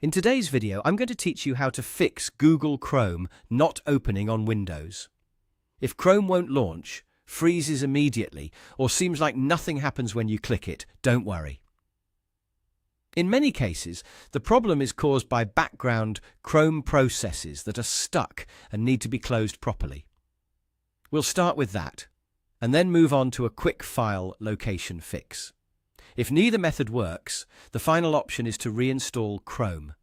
In today's video, I'm going to teach you how to fix Google Chrome not opening on Windows. If Chrome won't launch, freezes immediately, or seems like nothing happens when you click it, don't worry. In many cases, the problem is caused by background Chrome processes that are stuck and need to be closed properly. We'll start with that, and then move on to a quick file location fix. If neither method works, the final option is to reinstall Chrome.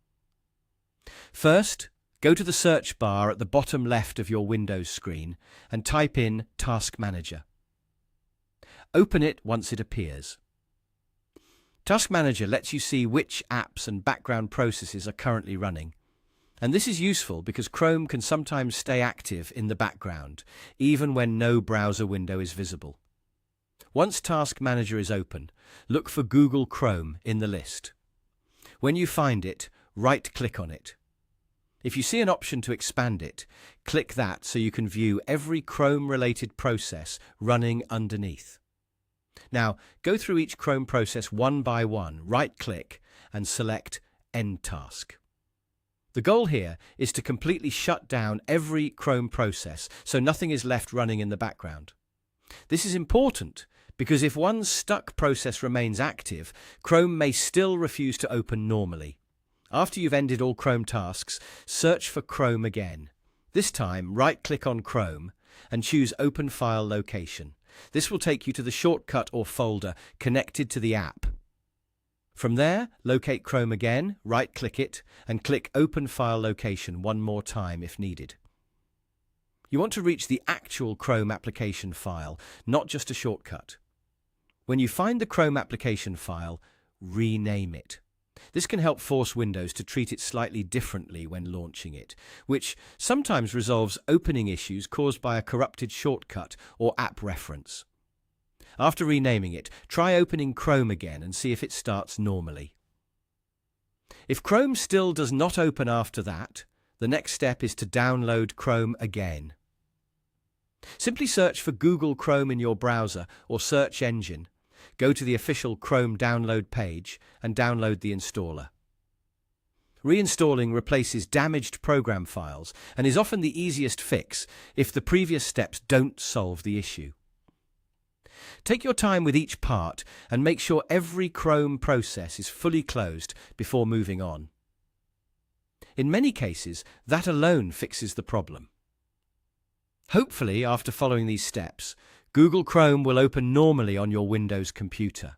First, go to the search bar at the bottom left of your Windows screen and type in Task Manager. Open it once it appears. Task Manager lets you see which apps and background processes are currently running. And this is useful because Chrome can sometimes stay active in the background, even when no browser window is visible. Once Task Manager is open, look for Google Chrome in the list. When you find it, right-click on it. If you see an option to expand it, click that so you can view every Chrome-related process running underneath. Now, go through each Chrome process one by one, right-click, and select End Task. The goal here is to completely shut down every Chrome process so nothing is left running in the background. This is important because if one stuck process remains active, Chrome may still refuse to open normally. After you've ended all Chrome tasks, search for Chrome again. This time, right-click on Chrome and choose Open File Location. This will take you to the shortcut or folder connected to the app. From there, locate Chrome again, right-click it, and click Open File Location one more time if needed. You want to reach the actual Chrome application file, not just a shortcut. When you find the Chrome application file, rename it. This can help force Windows to treat it slightly differently when launching it, which sometimes resolves opening issues caused by a corrupted shortcut or app reference. After renaming it, try opening Chrome again and see if it starts normally. If Chrome still does not open after that, the next step is to download Chrome again. Simply search for Google Chrome in your browser or search engine. Go to the official Chrome download page and download the installer. Reinstalling replaces damaged program files and is often the easiest fix if the previous steps don't solve the issue. Take your time with each part and make sure every Chrome process is fully closed before moving on. In many cases, that alone fixes the problem. Hopefully, after following these steps, Google Chrome will open normally on your Windows computer.